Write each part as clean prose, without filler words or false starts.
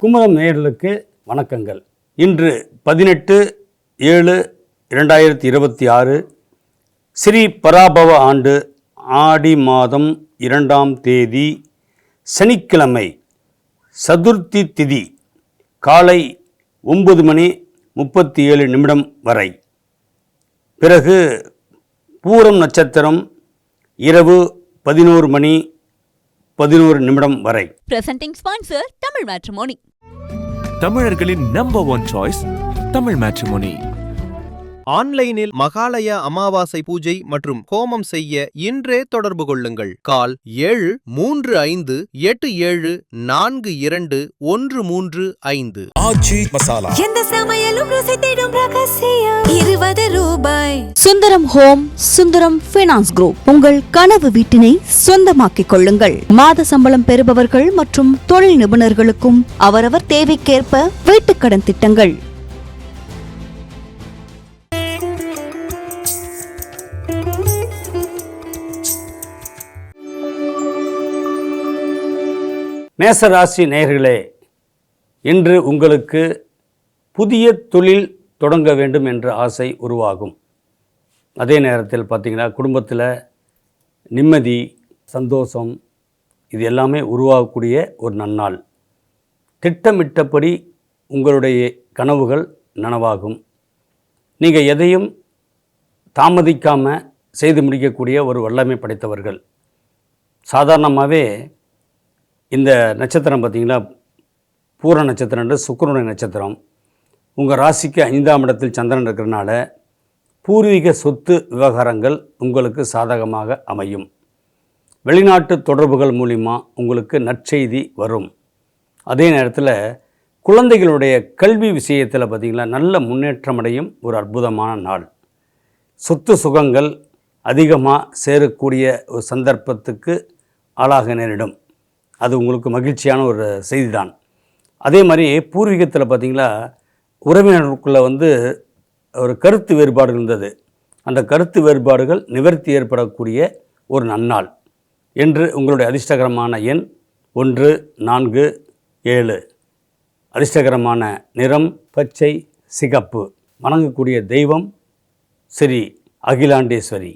குமுதம் நேயர்களுக்கு வணக்கங்கள். இன்று 18/7/2026 ஸ்ரீ பராபவ ஆண்டு ஆடி மாதம் 2ஆம் தேதி சனிக்கிழமை, சதுர்த்தி திதி காலை 9:37 வரை. பிறகு பூரம் நட்சத்திரம் இரவு 11:11 வரை. Presenting sponsor Tamil matrimony. தமிழர்களின் நம்பர் 1 சாய்ஸ் தமிழ் மேட்ரிமோனி. ஆன்லைனில் மகாலய அமாவாசை பூஜை மற்றும் ஹோமம் செய்ய இன்றே தொடர்பு கொள்ளுங்கள். கால் 7357421335. ஆச்சி மசாலா. எந்த சமையலும் ருசி தேடும் ரகசியம் 20 ரூபாய். Sundaram home, Sundaram finance group. உங்கள் கனவு வீட்டினை சொந்தமாக்கிக் கொள்ளுங்கள். மாத சம்பளம் பெறுபவர்கள் மற்றும் தொழில் நிபுணர்களுக்கும் அவரவர் தேவைக்கேற்ப வீட்டுக்கடன் திட்டங்கள். மேசராசி நேயர்களே, இன்று உங்களுக்கு புதிய தொழில் தொடங்க வேண்டும் என்ற ஆசை உருவாகும். அதே நேரத்தில் பார்த்திங்கன்னா குடும்பத்தில் நிம்மதி, சந்தோஷம் இது எல்லாமே உருவாகக்கூடிய ஒரு நன்னாள். திட்டமிட்டபடி உங்களுடைய கனவுகள் நனவாகும். நீங்கள் எதையும் தாமதிக்காமல் செய்து முடிக்கக்கூடிய ஒரு வல்லமை படைத்தவர்கள். சாதாரணமாகவே இந்த நட்சத்திரம் பார்த்திங்கன்னா பூர நட்சத்திரம்ன்ற சுக்கிரனுடைய நட்சத்திரம். உங்கள் ராசிக்கு 5ஆம் இடத்தில் சந்திரன் இருக்கிறனால பூர்வீக சொத்து விவகாரங்கள் உங்களுக்கு சாதகமாக அமையும். வெளிநாட்டு தொடர்புகள் மூலிமா உங்களுக்கு நற்செய்தி வரும். அதே நேரத்தில் குழந்தைகளுடைய கல்வி விஷயத்தில் பார்த்திங்கன்னா நல்ல முன்னேற்றம் அடையும் ஒரு அற்புதமான நாள். சொத்து சுகங்கள் அதிகமாக சேரக்கூடிய ஒரு சந்தர்ப்பத்துக்கு ஆளாக நேரிடும். அது உங்களுக்கு மகிழ்ச்சியான ஒரு செய்தி தான். அதே மாதிரி பூர்வீகத்தில் பார்த்திங்களா உறவினர்களுக்குள்ளே ஒரு கருத்து வேறுபாடு இருந்தது. அந்த கருத்து வேறுபாடுகள் நிவர்த்தி ஏற்படக்கூடிய ஒரு நன்னாள். என்று உங்களுடைய அதிர்ஷ்டகரமான எண் 1, 4, 7. அதிர்ஷ்டகரமான நிறம் பச்சை, சிகப்பு. வணங்கக்கூடிய தெய்வம் ஸ்ரீ அகிலாண்டேஸ்வரி.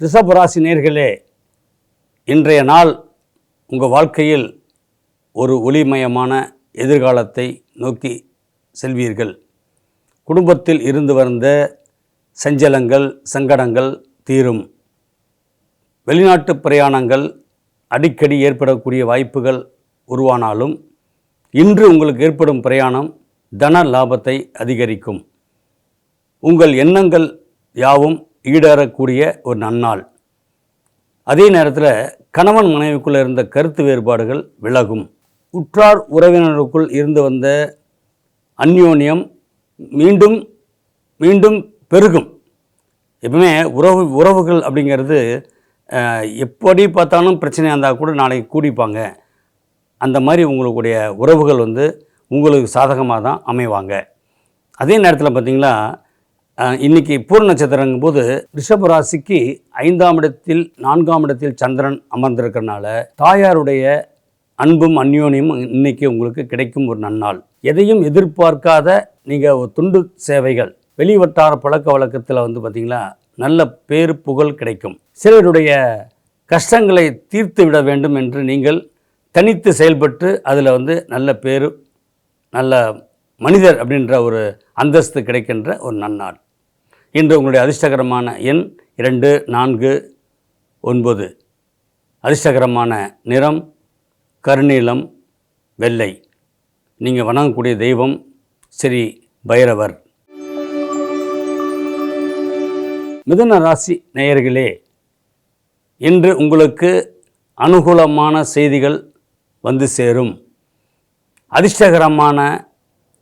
ரிஷபராசி நேயர்களே, இன்றைய நாள் உங்கள் வாழ்க்கையில் ஒரு ஒளிமயமான எதிர்காலத்தை நோக்கி செல்வீர்கள். குடும்பத்தில் இருந்து வந்த சஞ்சலங்கள், சங்கடங்கள் தீரும். வெளிநாட்டு பிரயாணங்கள் அடிக்கடி ஏற்படக்கூடிய வாய்ப்புகள் உருவானாலும் இன்று உங்களுக்கு ஏற்படும் பிரயாணம் தன லாபத்தை அதிகரிக்கும். உங்கள் எண்ணங்கள் யாவும் ஈடேறக்கூடிய ஒரு நன்னாள். அதே நேரத்தில் கணவன் மனைவிக்குள்ளே இருந்த கருத்து வேறுபாடுகள் விலகும். உற்றார் உறவினருக்குள் இருந்து வந்த அந்யோன்யம் மீண்டும் மீண்டும் பெருகும். எப்பவுமே உறவுகள் அப்படிங்கிறது எப்படி பார்த்தாலும் பிரச்சனையாக இருந்தால் கூட நாளைக்கு கூடிப்பாங்க. அந்த மாதிரி உங்களுடைய உறவுகள் உங்களுக்கு சாதகமாக தான் அமைவாங்க. அதே நேரத்தில் பார்த்திங்களா இன்றைக்கி பூர நட்சத்திரங்கும் போது ரிஷபராசிக்கு 5ஆம் இடத்தில் 4ஆம் இடத்தில் சந்திரன் அமர்ந்திருக்கிறனால தாயாருடைய அன்பும் அந்யோன்யமும் இன்றைக்கி உங்களுக்கு கிடைக்கும் ஒரு நன்னாள். எதையும் எதிர்பார்க்காத நீங்கள் துண்டு சேவைகள், வெளிவட்டார பழக்க வழக்கத்தில் பார்த்திங்களா நல்ல பேரு புகழ் கிடைக்கும். சிலருடைய கஷ்டங்களை தீர்த்து விட வேண்டும் என்று நீங்கள் தனித்து செயல்பட்டு அதில் நல்ல பேரு, நல்ல மனிதர் அப்படின்ற ஒரு அந்தஸ்து கிடைக்கின்ற ஒரு நன்னாள். இன்று உங்களுடைய அதிர்ஷ்டகரமான எண் 2, 4, 9. அதிர்ஷ்டகரமான நிறம் கருநீலம், வெள்ளை. நீங்கள் வணங்கக்கூடிய தெய்வம் ஸ்ரீ பைரவர். மிதுன ராசி நேயர்களே, இன்று உங்களுக்கு அனுகூலமான செய்திகள் வந்து சேரும். அதிர்ஷ்டகரமான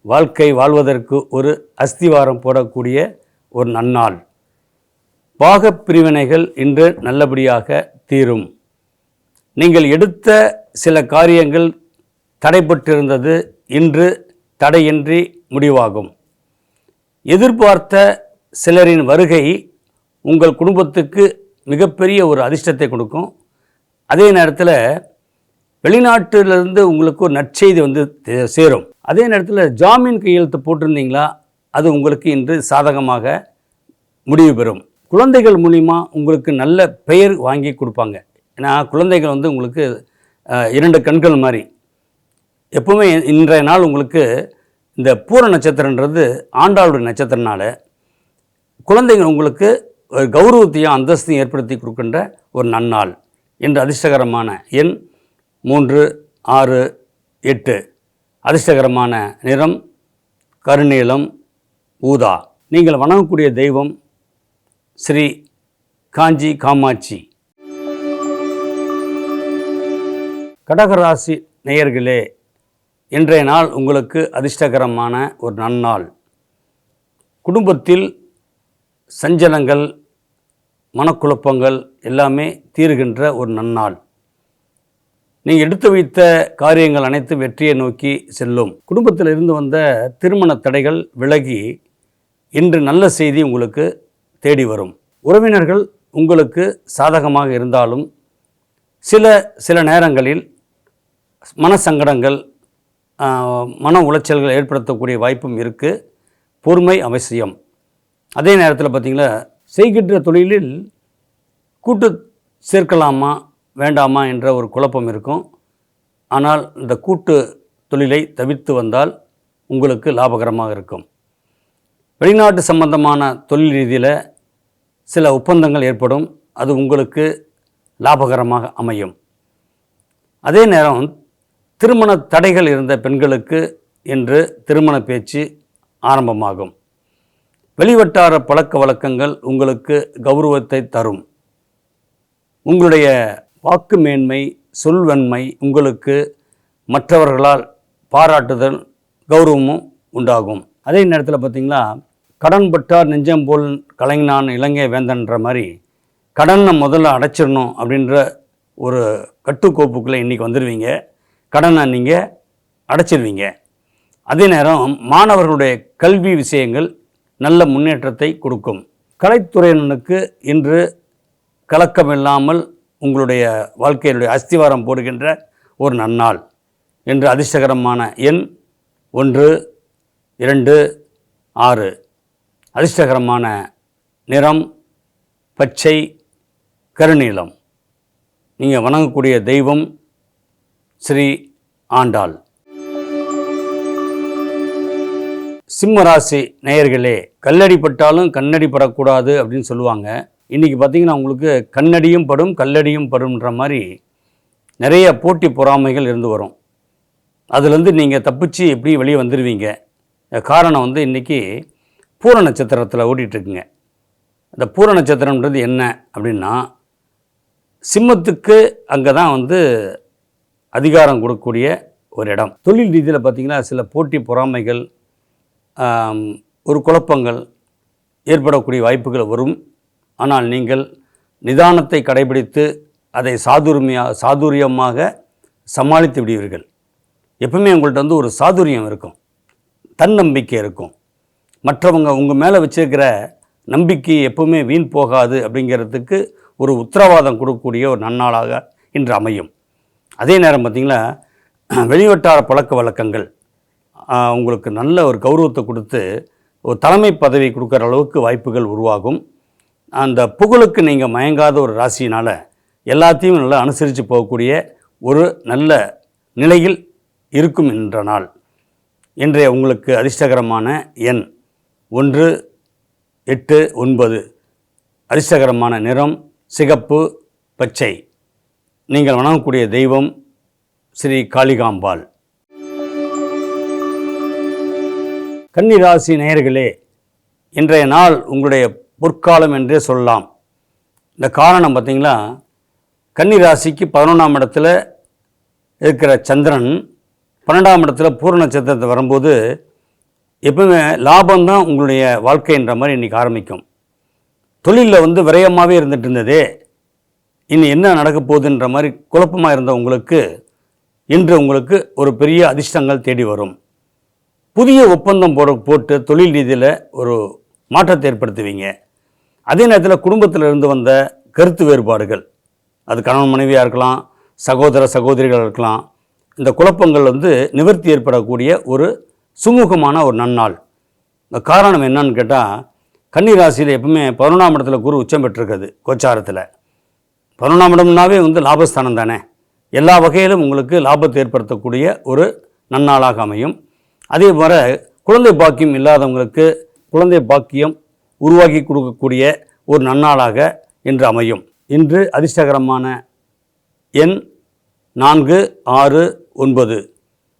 வாழ்க்கை வாழ்வதற்கு ஒரு அஸ்திவாரம் போடக்கூடிய ஒரு நன்னாள். பாகப்பிரிவினைகள் இன்று நல்லபடியாக தீரும். நீங்கள் எடுத்த சில காரியங்கள் தடைபட்டிருந்தது இன்று தடையின்றி முடிவாகும். எதிர்பார்த்த சிலரின் வருகை உங்கள் குடும்பத்துக்கு மிகப்பெரிய ஒரு அதிர்ஷ்டத்தை கொடுக்கும். அதே நேரத்தில் வெளிநாட்டிலிருந்து உங்களுக்கு ஒரு நற்செய்தி வந்து சேரும். அதே நேரத்தில் ஜாமீன் கையெழுத்து போட்டிருந்தீங்களா, அது உங்களுக்கு இன்று சாதகமாக முடிவு பெறும். குழந்தைகள் மூலிமா உங்களுக்கு நல்ல பெயர் வாங்கி கொடுப்பாங்க. ஏன்னா குழந்தைகள் வந்து உங்களுக்கு 2 கண்கள் மாதிரி. எப்பவுமே இன்றைய நாள் உங்களுக்கு இந்த பூர நட்சத்திரன்றது ஆண்டாளுடைய நட்சத்திரனால குழந்தைகள் உங்களுக்கு கௌரவத்தையும் அந்தஸ்தையும் ஏற்படுத்தி கொடுக்கின்ற ஒரு நன்னாள். இன்று அதிர்ஷ்டகரமான எண் 3, 6, 8. அதிர்ஷ்டகரமான நிறம் கருநீலம், ஊதா. நீங்கள் வணங்கக்கூடிய தெய்வம் ஸ்ரீ காஞ்சி காமாட்சி. கடகராசி நேயர்களே, இன்றைய நாள் உங்களுக்கு அதிர்ஷ்டகரமான ஒரு நன்னாள். குடும்பத்தில் சஞ்சலங்கள், மனக்குழப்பங்கள் எல்லாமே தீருகின்ற ஒரு நன்னாள். நீங்கள் எடுத்து வைத்த காரியங்கள் அனைத்தும் வெற்றியை நோக்கி செல்லும். குடும்பத்தில் இருந்து வந்த திருமண தடைகள் விலகி இன்று நல்ல செய்தி உங்களுக்கு தேடி வரும். உறவினர்கள் உங்களுக்கு சாதகமாக இருந்தாலும் சில நேரங்களில் மனசங்கடங்கள், மன உளைச்சல்கள் ஏற்படுத்தக்கூடிய வாய்ப்பும் இருக்குது. பொறுமை அவசியம். அதே நேரத்தில் பார்த்திங்களா, செய்கின்ற தொழிலில் கூட்டு சேர்க்கலாமா வேண்டாமா என்ற ஒரு குழப்பம் இருக்கும். ஆனால் இந்த கூட்டு தொழிலை தவிர்த்து வந்தால் உங்களுக்கு லாபகரமாக இருக்கும். வெளிநாட்டு சம்பந்தமான தொழில் ரீதியில் சில ஒப்பந்தங்கள் ஏற்படும். அது உங்களுக்கு லாபகரமாக அமையும். அதே நேரம் திருமண தடைகள் இருந்த பெண்களுக்கு இன்று திருமண பேச்சு ஆரம்பமாகும். வெளிவட்டார பழக்க வழக்கங்கள் உங்களுக்கு கௌரவத்தை தரும். உங்களுடைய வாக்கு மேன்மை, சொல்வன்மை உங்களுக்கு மற்றவர்களால் பாராட்டுதல், கௌரவமும் உண்டாகும். அதே நேரத்தில் பார்த்திங்களா, கடன் பட்டார் நெஞ்சம் போல் கலைஞனான் இலங்கை வேந்தன்ற மாதிரி கடனை முதல்ல அடைச்சிடணும் அப்படின்ற ஒரு கட்டுக்கோப்புக்குள்ளே இன்றைக்கி வந்துடுவீங்க. கடனை நீங்கள் அடைச்சிடுவீங்க. அதே நேரம் மாணவர்களுடைய கல்வி விஷயங்கள் நல்ல முன்னேற்றத்தை கொடுக்கும். கலைத்துறையினருக்கு இன்று கலக்கமில்லாமல் உங்களுடைய வாழ்க்கையினுடைய அஸ்திவாரம் போடுகின்ற ஒரு நன்னாள். என்று அதிர்ஷ்டகரமான எண் 1, 2, 6. அதிர்ஷ்டகரமான நிறம் பச்சை, கருநீலம். நீங்கள் வணங்கக்கூடிய தெய்வம் ஸ்ரீ ஆண்டாள். சிம்மராசி நேயர்களே, கல்லடிப்பட்டாலும் கண்ணடி படக்கூடாது அப்படின்னு சொல்லுவாங்க. இன்றைக்கி பார்த்திங்கன்னா உங்களுக்கு கண்ணடியும் படும் கல்லடியும் படும்ன்ற மாதிரி நிறைய போட்டி பொறாமைகள் இருந்து வரும். அதுலேருந்து நீங்கள் தப்பிச்சு எப்படி வெளியே வந்துடுவீங்க. காரணம் வந்து இன்றைக்கி பூர நட்சத்திரத்தில் ஓடிட்டுருக்குங்க. அந்த பூர நட்சத்திரம்ன்றது என்ன அப்படின்னா, சிம்மத்துக்கு அங்கே தான் வந்து அதிகாரம் கொடுக்கக்கூடிய ஒரு இடம். தொழில் ரீதியில் பார்த்திங்கன்னா சில போட்டி பொறாமைகள், ஒரு குழப்பங்கள் ஏற்படக்கூடிய வாய்ப்புகள் வரும். ஆனால் நீங்கள் நிதானத்தை கடைபிடித்து அதை சாதுரியமாக சமாளித்து விடுவீர்கள். எப்பவுமே உங்கள்கிட்ட வந்து ஒரு சாதுரியம் இருக்கும், தன்னம்பிக்கை இருக்கும். மற்றவங்க உங்கள் மேலே வச்சிருக்கிற நம்பிக்கை எப்பவுமே வீண் போகாது அப்படிங்கிறதுக்கு ஒரு உத்தரவாதம் கொடுக்கக்கூடிய ஒரு நன்னாளாக இன்று அமையும். அதே நேரம் பார்த்திங்களா, வெளிவட்டார பழக்க வழக்கங்கள் உங்களுக்கு நல்ல ஒரு கௌரவத்தை கொடுத்து ஒரு தலைமை பதவி கொடுக்குற அளவுக்கு வாய்ப்புகள் உருவாகும். அந்த புகழுக்கு நீங்கள் மயங்காத ஒரு ராசினால் எல்லாத்தையும் நல்லா அனுசரித்து போகக்கூடிய ஒரு நல்ல நிலையில் இருக்கும் என்ற நாள். இன்றைய உங்களுக்கு அதிர்ஷ்டகரமான எண் 1, 8, 9. அதிர்ஷ்டகரமான நிறம் சிகப்பு, பச்சை. நீங்கள் வணங்கக்கூடிய தெய்வம் ஸ்ரீ காளிகாம்பாள். கன்னிராசி நேயர்களே, இன்றைய நாள் உங்களுடைய பொற்காலம் என்றே சொல்லலாம். இந்த காரணம் பார்த்திங்களா, கன்னிராசிக்கு 11ஆம் இடத்துல இருக்கிற சந்திரன் 12ஆம் இடத்துல பூர நட்சத்திரத்தை வரும்போது எப்பவுமே லாபம்தான் உங்களுடைய வாழ்க்கைன்ற மாதிரி இன்றைக்கி ஆரம்பிக்கும். தொழிலில் வந்து விரயமாகவே இருந்துகிட்டு இருந்ததே, இனி என்ன நடக்க போகுதுன்ற மாதிரி குழப்பமாக இருந்த உங்களுக்கு இன்று உங்களுக்கு ஒரு பெரிய அதிர்ஷ்டங்கள் தேடி வரும். புதிய ஒப்பந்தம் போட்டு தொழில் ரீதியில் ஒரு மாற்றத்தை ஏற்படுத்துவீங்க. அதே நேரத்தில் குடும்பத்தில் இருந்து வந்த கருத்து வேறுபாடுகள், அது கணவன் மனைவியாக இருக்கலாம், சகோதர சகோதரிகள் இருக்கலாம். இந்த குழப்பங்கள் நிவர்த்தி ஏற்படக்கூடிய ஒரு சுமூகமான ஒரு நன்னாள். இந்த காரணம் என்னன்னு கேட்டால், கன்னி ராசியில் எப்பவுமே 11ஆம் இடத்துல குரு உச்சம் பெற்றிருக்குது கோச்சாரத்தில். 11ஆம் இடம்னாவே லாபஸ்தானம் தானே. எல்லா வகையிலும் உங்களுக்கு லாபத்தை ஏற்படுத்தக்கூடிய ஒரு நன்னாளாக அமையும். அதே போல் குழந்தை பாக்கியம் இல்லாதவங்களுக்கு குழந்தை பாக்கியம் உருவாக்கி கொடுக்கக்கூடிய ஒரு நன்னாளாக இன்று அமையும். இன்று அதிர்ஷ்டகரமான எண் 4, 6, 9.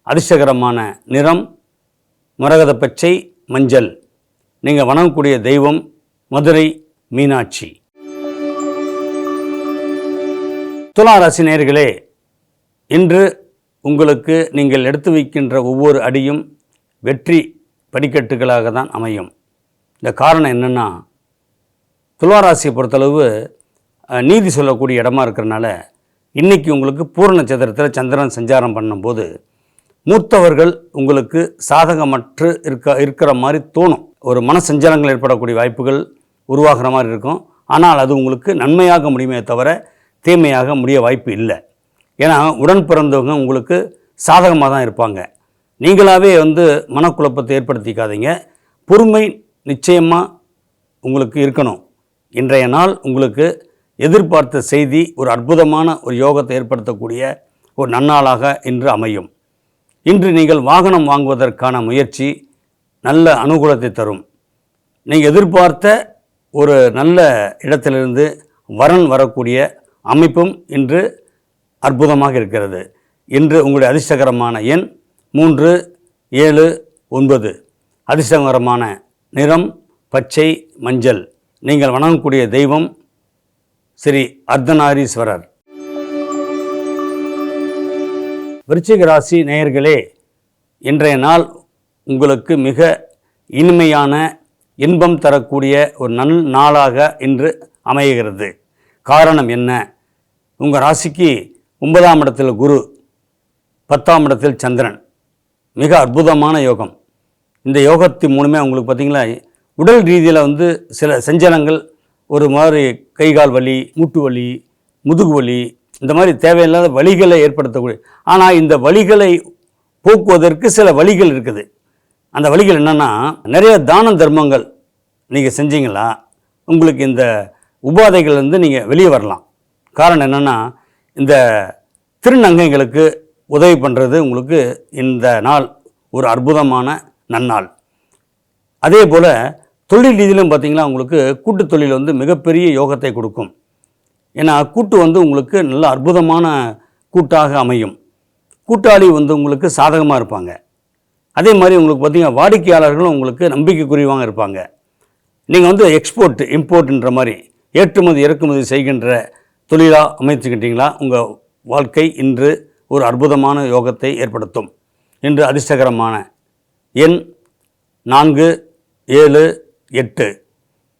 அதிர்ஷ்டகரமான நிறம் மரகத பச்சை, மஞ்சள். நீங்கள் வணங்கக்கூடிய தெய்வம் மதுரை மீனாட்சி. துலா ராசி நேயர்களே, இன்று உங்களுக்கு நீங்கள் எடுத்து வைக்கின்ற ஒவ்வொரு அடியும் வெற்றி படிக்கட்டுகளாக தான் அமையும். இந்த காரணம் என்னென்னா, துலா ராசியை பொறுத்தளவு நீதி சொல்லக்கூடிய இடமா இருக்கிறனால இன்றைக்கி உங்களுக்கு பூரண நட்சத்திரத்தில் சந்திரன் சஞ்சாரம் பண்ணும்போது மூத்தவர்கள் உங்களுக்கு சாதகமற்று இருக்கிற மாதிரி தோணும். ஒரு மனசஞ்சலங்கள் ஏற்படக்கூடிய வாய்ப்புகள் உருவாகிற மாதிரி இருக்கும். ஆனால் அது உங்களுக்கு நன்மையாக முடியுமே தவிர தீமையாக முடிய வாய்ப்பு இல்லை. ஏன்னா உடன் பிறந்தவங்க உங்களுக்கு சாதகமாக தான் இருப்பாங்க. நீங்களாகவே மனக்குழப்பத்தை ஏற்படுத்திக்காதீங்க. பொறுமை நிச்சயமாக உங்களுக்கு இருக்கணும். இன்றைய நாள் உங்களுக்கு எதிர்பார்த்த செய்தி ஒரு அற்புதமான ஒரு யோகத்தை ஏற்படுத்தக்கூடிய ஒரு நன்னாளாக இன்று அமையும். இன்று நீங்கள் வாகனம் வாங்குவதற்கான முயற்சி நல்ல அனுகூலத்தை தரும். நீங்கள் எதிர்பார்த்த ஒரு நல்ல இடத்திலிருந்து வரன் வரக்கூடிய அமைப்பும் இன்று அற்புதமாக இருக்கிறது. இன்று உங்களுடைய அதிர்ஷ்டகரமான எண் 3, 7, 9. அதிர்ஷ்டகரமான நிறம் பச்சை, மஞ்சள். நீங்கள் வணங்கக்கூடிய தெய்வம் ஸ்ரீ அர்த்தநாரீஸ்வரர். விருச்சிக ராசி நேயர்களே, இன்றைய நாள் உங்களுக்கு மிக இனிமையான இன்பம் தரக்கூடிய ஒரு நல் நாளாக இன்று அமைகிறது. காரணம் என்ன? உங்கள் ராசிக்கு 9ஆம் இடத்தில் குரு, 10ஆம் இடத்தில் சந்திரன். மிக அற்புதமான யோகம். இந்த யோகத்தின் மூலமே உங்களுக்கு பார்த்திங்களா, உடல் ரீதியில் சில சஞ்சலங்கள், ஒரு மாதிரி கைகால் வலி, மூட்டு வலி, முதுகு வலி, இந்த மாதிரி தேவையில்லாத வலிகளை ஏற்படுத்தக்கூடிய, ஆனால் இந்த வலிகளை போக்குவதற்கு சில வழிகள் இருக்குது. அந்த வழிகள் என்னென்னா, நிறைய தான தர்மங்கள் நீங்கள் செஞ்சீங்களா உங்களுக்கு இந்த உபாதைகள் நீங்கள் வெளியே வரலாம். காரணம் என்னென்னா, இந்த திருநங்கைகளுக்கு உதவி பண்ணுறது உங்களுக்கு இந்த நாள் ஒரு அற்புதமான நன்னாள். அதே போல் தொழில் ரீதியிலும் பார்த்திங்கன்னா உங்களுக்கு கூட்டு தொழில் மிகப்பெரிய யோகத்தை கொடுக்கும். ஏன்னா கூட்டு உங்களுக்கு நல்ல அற்புதமான கூட்டாக அமையும். கூட்டாளி உங்களுக்கு சாதகமாக இருப்பாங்க. அதே மாதிரி உங்களுக்கு பார்த்திங்கன்னா வாடிக்கையாளர்களும் உங்களுக்கு நம்பிக்கைக்குரியவாங்க இருப்பாங்க. நீங்கள் எக்ஸ்போர்ட் இம்போர்ட்ன்ற மாதிரி ஏற்றுமதி இறக்குமதி செய்கின்ற தொழிலாக அமைச்சுக்கிட்டீங்களா, உங்கள் வாழ்க்கை இன்று ஒரு அற்புதமான யோகத்தை ஏற்படுத்தும். இன்று அதிர்ஷ்டகரமான எண் 4, 7, 8.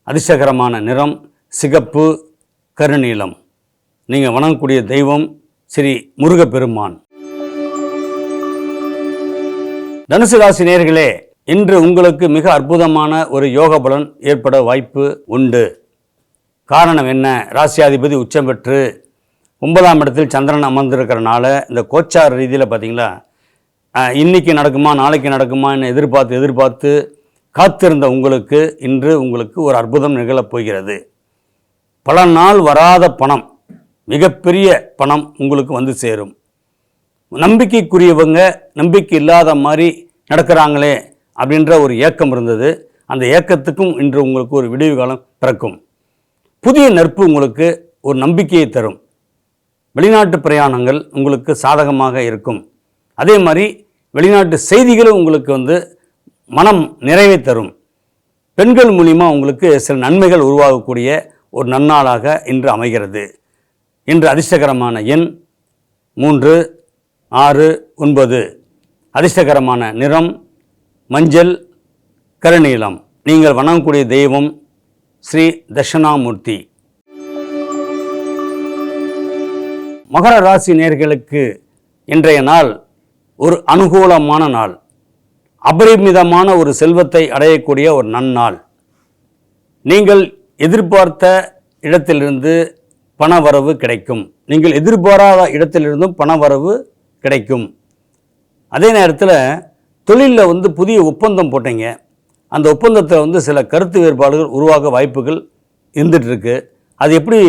அதிர்ஷ்டகரமான நிறம் சிகப்பு, கருநீலம். நீங்கள் வணங்கக்கூடிய தெய்வம் ஸ்ரீ முருகப்பெருமான். தனுசு ராசி நேயர்களே, இன்று உங்களுக்கு மிக அற்புதமான ஒரு யோக பலன் ஏற்பட வாய்ப்பு உண்டு. காரணம் என்ன? ராசியாதிபதி உச்சம் பெற்று 9ஆம் இடத்தில் சந்திரன் அமர்ந்திருக்கிறனால இந்த கோச்சார ரீதியில் பார்த்திங்களா, இன்றைக்கி நடக்குமா நாளைக்கு நடக்குமான்னு எதிர்பார்த்து காத்திருந்த உங்களுக்கு இன்று உங்களுக்கு ஒரு அற்புதம் நிகழப் போகிறது. பல நாள் வராத பணம், மிகப்பெரிய பணம் உங்களுக்கு வந்து சேரும். நம்பிக்கைக்குரியவங்க நம்பிக்கை இல்லாத மாதிரி நடக்கிறாங்களே அப்படின்ற ஒரு ஏக்கம் இருந்தது. அந்த ஏக்கத்துக்கும் இன்று உங்களுக்கு ஒரு விடிவு காலம் பிறக்கும். புதிய நட்பு உங்களுக்கு ஒரு நம்பிக்கையை தரும். வெளிநாட்டு பிரயாணங்கள் உங்களுக்கு சாதகமாக இருக்கும். அதே மாதிரி வெளிநாட்டு செய்திகளும் உங்களுக்கு மனம் நிறைவை தரும். பெண்கள் மூலிமா உங்களுக்கு சில நன்மைகள் உருவாகக்கூடிய ஒரு நன்னாளாக இன்று அமைகிறது. இன்று அதிர்ஷ்டகரமான எண் 3, 6, 9. அதிர்ஷ்டகரமான நிறம் மஞ்சள், கருநீலம். நீங்கள் வணங்கக்கூடிய தெய்வம் ஸ்ரீ தட்சிணாமூர்த்தி. மகர ராசி நேயர்களுக்கு இன்றைய நாள் ஒரு அனுகூலமான நாள். அபரிமிதமான ஒரு செல்வத்தை அடையக்கூடிய ஒரு நன்னாள். நீங்கள் எதிர்பார்த்த இடத்திலிருந்து பண வரவு கிடைக்கும். நீங்கள் எதிர்பாராத இடத்திலிருந்தும் பண வரவு கிடைக்கும். அதே நேரத்தில் தொழிலில் வந்து புதிய ஒப்பந்தம் போட்டீங்க, அந்த ஒப்பந்தத்தில் வந்து சில கருத்து வேறுபாடுகள் உருவாக வாய்ப்புகள் இருந்துகிட்ருக்கு. அது எப்படி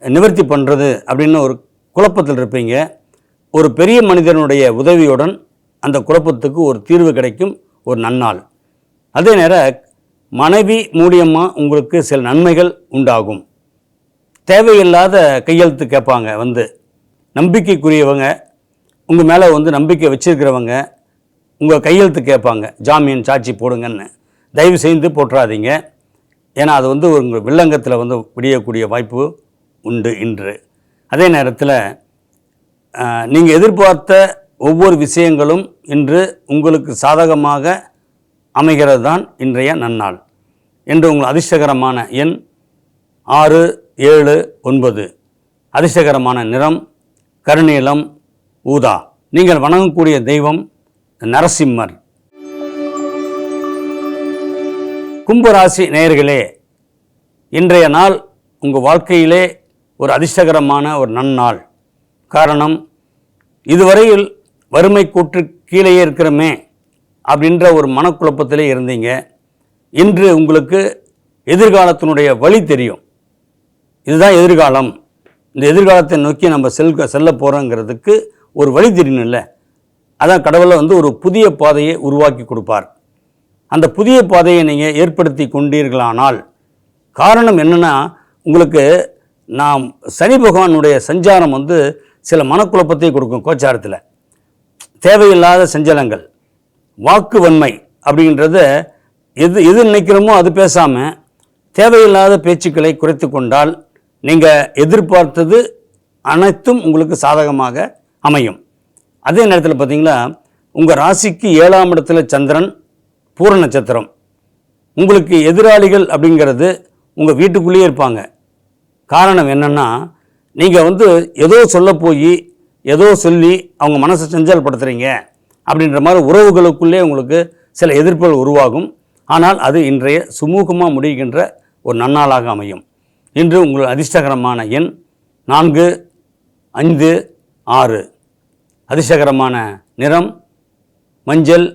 நிவர்த்தி பண்ணுறது அப்படின்னு ஒரு குழப்பத்தில் இருப்பீங்க. ஒரு பெரிய மனிதனுடைய உதவியுடன் அந்த குழப்பத்துக்கு ஒரு தீர்வு கிடைக்கும் ஒரு நன்னாள். அதே நேரம் மனைவி மூலியமாக உங்களுக்கு சில நன்மைகள் உண்டாகும். தேவையில்லாத கையெழுத்து கேட்பாங்க, வந்து நம்பிக்கைக்குரியவங்க, உங்கள் மேலே வந்து நம்பிக்கை வச்சுருக்கிறவங்க உங்கள் கையெழுத்து கேட்பாங்க, ஜாமீன் சாட்சி போடுங்கன்னு. தயவு செய்து போட்டுறாதீங்க. ஏன்னா அது வந்து உங்கள் வில்லங்கத்தில் வந்து விடியக்கூடிய வாய்ப்பு உண்டு இன்று. அதே நேரத்தில் நீங்கள் எதிர்பார்த்த ஒவ்வொரு விஷயங்களும் இன்று உங்களுக்கு சாதகமாக அமைகிறது தான் இன்றைய நன்னாள். இன்று உங்கள் அதிர்ஷ்டகரமான எண் 6, 7, 9. அதிர்ஷ்டகரமான நிறம் கருநீலம், ஊதா. நீங்கள் வணங்கக்கூடிய தெய்வம் நரசிம்மர். கும்பராசி நேயர்களே, இன்றைய நாள் உங்கள் வாழ்க்கையிலே ஒரு அதிர்ஷ்டகரமான ஒரு நன்னாள். காரணம், இதுவரையில் வறுமை கூற்று கீழேயே இருக்கிறோமே அப்படின்ற ஒரு மனக்குழப்பத்திலே இருந்தீங்க. இன்று உங்களுக்கு எதிர்காலத்தினுடைய வழி தெரியும். இதுதான் எதிர்காலம், இந்த எதிர்காலத்தை நோக்கி நம்ம செல்ல போகிறோங்கிறதுக்கு ஒரு வழி தெரியணும்ல. அதான் கடவுளை வந்து ஒரு புதிய பாதையை உருவாக்கி கொடுப்பார். அந்த புதிய பாதையை நீங்கள் ஏற்படுத்தி கொண்டீர்களானால், காரணம் என்னென்னா, உங்களுக்கு நாம் சனி பகவானுடைய சஞ்சாரம் வந்து சில மனக்குழப்பத்தை கொடுக்கும். கோச்சாரத்தில் தேவையில்லாத சஞ்சலங்கள், வாக்கு வன்மை அப்படின்றத எது நினைக்கிறோமோ அது பேசாமல் தேவையில்லாத பேச்சுக்களை குறைத்து கொண்டால் நீங்கள் எதிர்பார்த்தது அனைத்தும் உங்களுக்கு சாதகமாக அமையும். அதே நேரத்தில் பார்த்தீங்களா, உங்கள் ராசிக்கு 7ஆம் இடத்துல சந்திரன், பூர நட்சத்திரம். உங்களுக்கு எதிராளிகள் அப்படிங்கிறது உங்கள் வீட்டுக்குள்ளேயே இருப்பாங்க. காரணம் என்னென்னா, நீங்கள் வந்து ஏதோ சொல்ல போய் ஏதோ சொல்லி அவங்க மனசை சஞ்சலப்படுத்துகிறீங்க அப்படின்ற மாதிரி உறவுகளுக்குள்ளே உங்களுக்கு சில எதிர்ப்புகள் உருவாகும். ஆனால் அது இன்றைய சுமூகமாக முடிகின்ற ஒரு நன்னாளாக அமையும். இன்று உங்கள் அதிர்ஷ்டகரமான எண் 4, 5, 6. அதிர்ஷ்டகரமான நிறம் மஞ்சள்,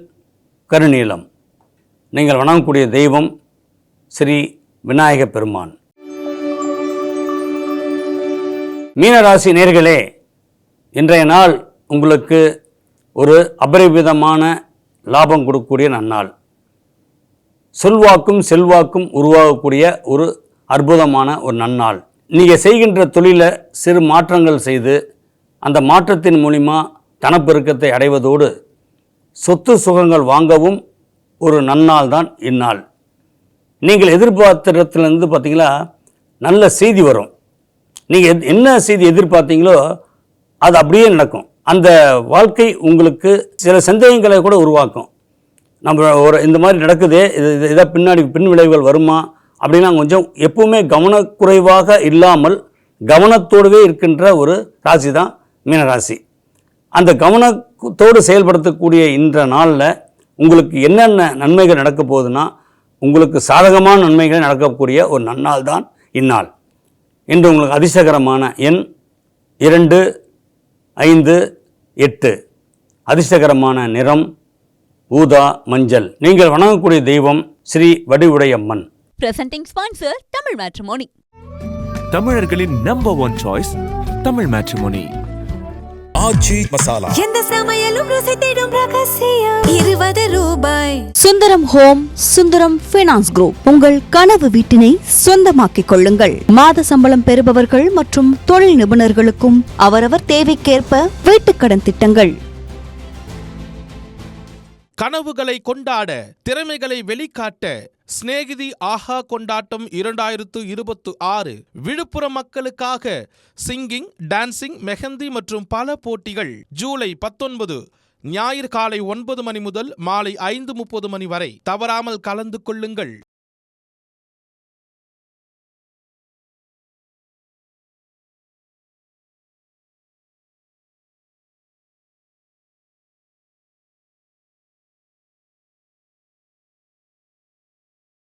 கருநீலம். நீங்கள் வணங்கக்கூடிய தெய்வம் ஸ்ரீ விநாயக பெருமான். மீனராசி நேயர்களே, இன்றைய நாள் உங்களுக்கு ஒரு அபரிவிதமான லாபம் கொடுக்கக்கூடிய நன்னாள். சொல்வாக்கும் செல்வாக்கும் உருவாகக்கூடிய ஒரு அற்புதமான ஒரு நன்னாள். நீங்கள் செய்கின்ற தொழிலை சிறு மாற்றங்கள் செய்து அந்த மாற்றத்தின் மூலிமா தனப்பெருக்கத்தை அடைவதோடு சொத்து சுகங்கள் வாங்கவும் ஒரு நன்னாள் தான் இந்நாள். நீங்கள் எதிர்பார்த்த இடத்துலேருந்து பார்த்தீங்களா நல்ல செய்தி வரும். நீங்கள் என்ன செய்தி எதிர்பார்த்தீங்களோ அது அப்படியே நடக்கும். அந்த வாழ்க்கை உங்களுக்கு சில சந்தேகங்களை கூட உருவாக்கும். நம்ம ஒரு இந்த மாதிரி நடக்குதே, இதை பின்னாடி பின் விளைவுகள் வருமா அப்படின்னா கொஞ்சம் எப்பவுமே கவனக்குறைவாக இல்லாமல் கவனத்தோடவே இருக்கின்ற ஒரு ராசி தான் மீனராசி. அந்த கவனத்தோடு செயல்படுத்தக்கூடிய இந்த நாளில் உங்களுக்கு என்னென்ன நன்மைகள் நடக்க போகுதுன்னா, உங்களுக்கு சாதகமான நன்மைகள் நடக்கக்கூடிய ஒரு நன்னாள் தான் இந்நாள். இன்று உங்களுக்கு அதிர்ஷ்டகரமான எண் 2, 5, 8. அதிர்ஷ்டகரமான நிறம் ஊதா, மஞ்சள். நீங்கள் வணங்கக்கூடிய தெய்வம் ஸ்ரீ வடிவுடையம்மன். Presenting sponsor Tamil Matrimony. தமிழர்களின் number 1 choice Tamil matrimony. Aachi Masala. எந்த சமையலும் ருசி தேடும் ரகசியம் 20 ரூபாய். Sundaram home, Sundaram finance group. உங்கள் கனவு வீட்டினை சொந்தமாக்கிக் கொள்ளுங்கள். மாத சம்பளம் பெறுபவர்கள் மற்றும் தொழில் நிபுணர்களுக்கும் அவரவர் தேவைக்கேற்ப வீட்டுக்கடன் திட்டங்கள். கனவுகளை கொண்டாட, திறமைகளை வெளிக்காட்ட சிநேகிதி ஆஹா கொண்டாட்டம் 2026 விழுப்புரம் மக்களுக்காக சிங்கிங், டான்சிங், மெஹந்தி மற்றும் பல போட்டிகள். ஜூலை 19 ஞாயிறு காலை 9 மணி முதல் மாலை 5:30 மணி வரை தவறாமல் கலந்து கொள்ளுங்கள்.